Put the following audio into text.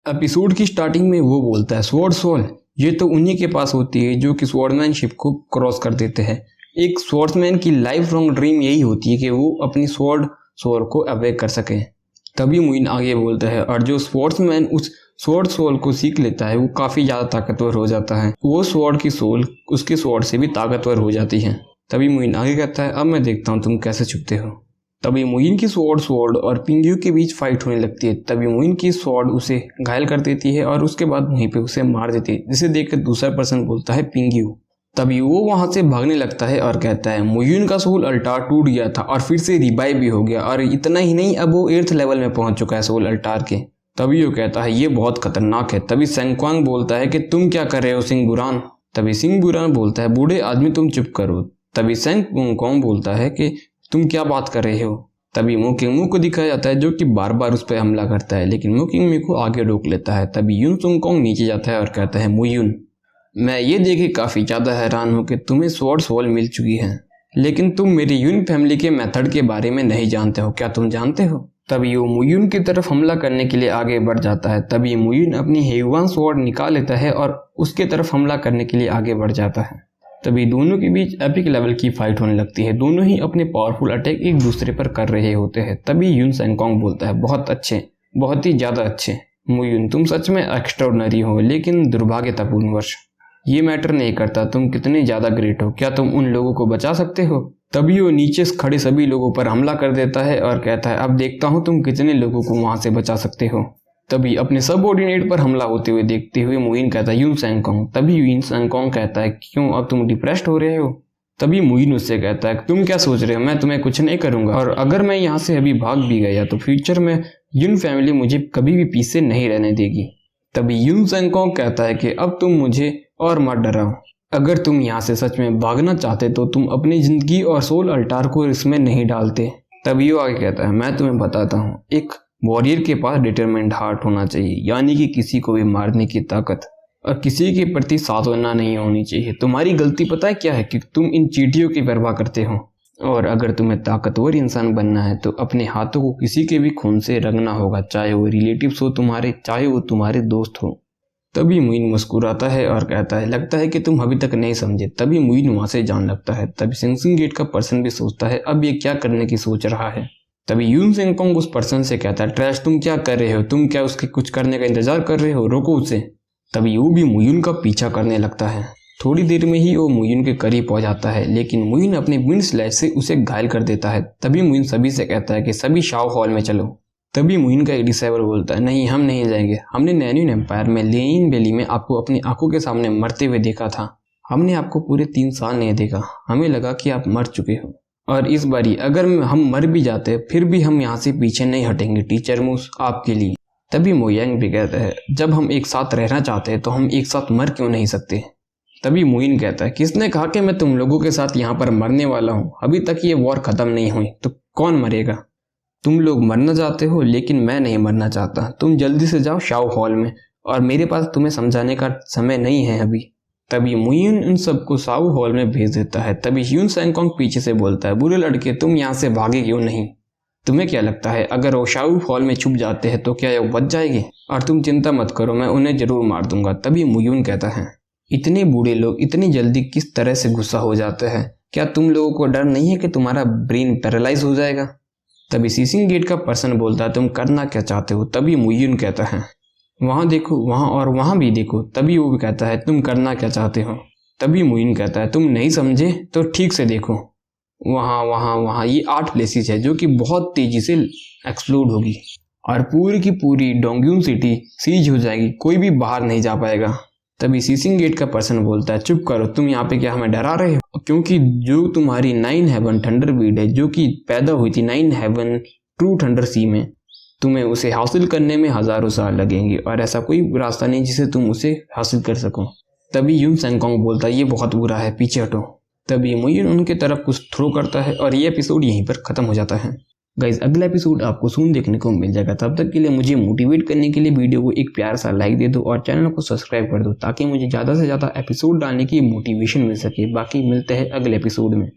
Episode की starting में वो बोलता है स्वॉर्ड सोल, ये तो उन्हीं के पास होती है जो कि स्वॉर्डमैनशिप को क्रॉस कर देते हैं। एक स्वॉर्ड्समैन की लाइफ लॉन्ग ड्रीम यही होती है कि वो अपनी स्वॉर्ड सोल को अवेक कर सके। तभी मुइन आगे बोलता है और जो स्वॉर्ड्समैन उस स्वॉर्ड सोल को सीख लेता है वो काफ़ी ज़्यादा ताकतवर हो जाता है। वो स्वॉर्ड की सोल उसके स्वॉर्ड से भी ताकतवर हो जाती है। तभी मुइन आगे कहता है अब मैं देखता हूँ तुम कैसे छुपते हो। तभी मुइन की स्वॉर्ड और पिंग्यू के बीच फाइट होने लगती है। तभी मुइन की स्वॉर्ड उसे घायल कर देती है और उसके बाद वहीं पे उसे मार देती है, जिसे देखकर दूसरा पर्सन बोलता है पिंग्यू। तभी वो वहां से भागने लगता है और कहता है मुइन का सोल अल्टार टूट गया था और फिर से रिवाइव भी हो गया, और इतना ही नहीं अब वो 8th लेवल में पहुंच चुका है सोल अल्टार के। तभी वो कहता है ये बहुत खतरनाक है। तभी सेंक्वांग बोलता है कि तुम क्या कर रहे हो सिंह बुरान। तभी सिंह बुरान बोलता है बूढ़े आदमी तुम चुप करो। तभी सेंक्वांग बोलता है कि तुम क्या बात कर रहे हो। तभी मोकिंग को दिखाया जाता है जो कि बार बार उस पर हमला करता है, लेकिन मोकिंग को आगे रोक लेता है। तभी यून सुंगकोंग नीचे जाता है और कहता है मुयुन, मैं ये देखे काफ़ी ज़्यादा हैरान हूँ कि तुम्हें स्वॉर्ड सोल मिल चुकी है, लेकिन तुम मेरी यून फैमिली के मेथड के बारे में नहीं जानते हो, क्या तुम जानते हो। तभी वो मुयुन की तरफ हमला करने के लिए आगे बढ़ जाता है। तभी मुयुन अपनी हेवान स्वॉर्ड निकाल लेता है और उसके तरफ हमला करने के लिए आगे बढ़ जाता है। तभी दोनों के बीच एपिक लेवल की फाइट होने लगती है। दोनों ही अपने पावरफुल अटैक एक दूसरे पर कर रहे होते हैं। तभी यून सेंगकोंग बोलता है बहुत अच्छे, बहुत ही ज़्यादा अच्छे मुयुन, तुम सच में एक्स्ट्राऑर्डिनरी हो, लेकिन दुर्भाग्यतापूर्ण वर्ष ये मैटर नहीं करता तुम कितने ज़्यादा ग्रेट हो, क्या तुम उन लोगों को बचा सकते हो। तभी वो नीचे खड़े सभी लोगों पर हमला कर देता है और कहता है अब देखता हूँ तुम कितने लोगों को वहाँ से बचा सकते हो। तभी अपने सबऑर्डिनेट पर हमला होते हुए देखते हुए मुइन कहता है यून सेंगकोंग। तभी यून सेंगकोंग कहता है क्यों अब तुम डिप्रेस्ड हो रहे हो। तभी मुइन उससे कहता है तुम क्या सोच रहे हो, मैं तुम्हें कुछ नहीं करूंगा, और अगर मैं यहाँ से अभी भाग भी गया तो फ्यूचर में यून फैमिली मुझे कभी भी पीछे नहीं रहने देगी। तभी यून सेंगकोंग कहता है कि अब तुम मुझे और मत डराओ, अगर तुम यहाँ से सच में भागना चाहते तो तुम अपनी जिंदगी और सोल अल्टार को इसमें नहीं डालते। तभी वो आगे कहता है मैं तुम्हें बताता हूँ, एक वॉरियर के पास डिटरमेंट हार्ट होना चाहिए, यानी कि किसी को भी मारने की ताकत, और किसी के प्रति साधना नहीं होनी चाहिए। तुम्हारी गलती पता है क्या है कि तुम इन चींटियों की परवाह करते हो, और अगर तुम्हें ताकतवर इंसान बनना है तो अपने हाथों को किसी के भी खून से रंगना होगा, चाहे वो रिलेटिव्स हो तुम्हारे, चाहे वो तुम्हारे दोस्त हो। तभी मुइन मुस्कुराता है और कहता है लगता है कि तुम अभी तक नहीं समझे। तभी मुइन वहां से जान लगता है। तभी सिंगसिंग गेट का पर्सन भी सोचता है अब ये क्या करने की सोच रहा है। तभी यून सेंगकोंग उस पर्सन से कहता है ट्रैश तुम क्या कर रहे हो, तुम क्या उसके कुछ करने का इंतजार कर रहे हो, रोको उसे। तभी वो भी मुयुन का पीछा करने लगता है। थोड़ी देर में ही वो मुयुन के करीब पहुंच जाता है, लेकिन मुयुन अपने विंड स्लैश से उसे घायल कर देता है। तभी मुयुन सभी से कहता है कि सभी शाओ हॉल में चलो। तभी मुयुन का एक डिसाइवर बोलता है नहीं हम नहीं जाएंगे, हमने नैन्यून एम्पायर में लेनिन वैली में आपको अपनी आंखों के सामने मरते हुए देखा था, हमने आपको पूरे 3 साल नहीं देखा, हमें लगा कि आप मर चुके हो, और इस बारी अगर हम मर भी जाते फिर भी हम यहाँ से पीछे नहीं हटेंगे टीचर मूस आपके लिए। तभी मोयांग भी कहता है जब हम एक साथ रहना चाहते हैं तो हम एक साथ मर क्यों नहीं सकते। तभी मुइन कहता है किसने कहा कि मैं तुम लोगों के साथ यहाँ पर मरने वाला हूँ, अभी तक ये वॉर खत्म नहीं हुई तो कौन मरेगा। तुम लोग मरना चाहते हो लेकिन मैं नहीं मरना चाहता, तुम जल्दी से जाओ शाओ हॉल में, और मेरे पास तुम्हें समझाने का समय नहीं है अभी। तभी मुइन उन सबको शाओ हॉल में भेज देता है। तभी यून सेंगकोंग पीछे से बोलता है बुरे लड़के तुम यहाँ से भागे क्यों नहीं, तुम्हें क्या लगता है अगर वो शाओ हॉल में छुप जाते हैं तो क्या वो बच जाएंगे, और तुम चिंता मत करो मैं उन्हें जरूर मार दूंगा। तभी मुयुन कहता है इतने बूढ़े लोग इतनी जल्दी किस तरह से गुस्सा हो जाते हैं, क्या तुम लोगों को डर नहीं है कि तुम्हारा ब्रेन पैरालाइज हो जाएगा। तभी सीसिंग गेट का पर्सन बोलता है तुम करना क्या चाहते हो। तभी मुयुन कहता है वहाँ देखो, वहाँ और वहाँ भी देखो। तभी वो भी कहता है तुम करना क्या चाहते हो। तभी मुइन कहता है तुम नहीं समझे तो ठीक से देखो, वहाँ वहाँ वहाँ ये 8 प्लेसेस है जो कि बहुत तेजी से एक्सप्लोड होगी, और पूरी की पूरी डोंगयून सिटी सीज हो जाएगी, कोई भी बाहर नहीं जा पाएगा। तभी सीसिंग गेट का पर्सन बोलता है चुप करो, तुम यहाँ पे क्या हमें डरा रहे हो, क्योंकि जो तुम्हारी 9 हेवन थंडर बीड है जो कि पैदा हुई थी 9 हेवन ट्रू थंडर सी में, तुम्हें उसे हासिल करने में हजारों साल लगेंगे, और ऐसा कोई रास्ता नहीं जिसे तुम उसे हासिल कर सको। तभी यून सेंगकोंग बोलता है ये बहुत बुरा है, पीछे हटो। तभी मुइन उनके तरफ कुछ थ्रो करता है और ये एपिसोड यहीं पर खत्म हो जाता है। गाइज अगला एपिसोड आपको सून देखने को मिल जाएगा। तब तक के लिए मुझे मोटिवेट करने के लिए वीडियो को एक प्यार सा लाइक दे दो और चैनल को सब्सक्राइब कर दो, ताकि मुझे ज़्यादा से ज़्यादा एपिसोड डालने की मोटिवेशन मिल सके। बाकी मिलते हैं अगले एपिसोड में।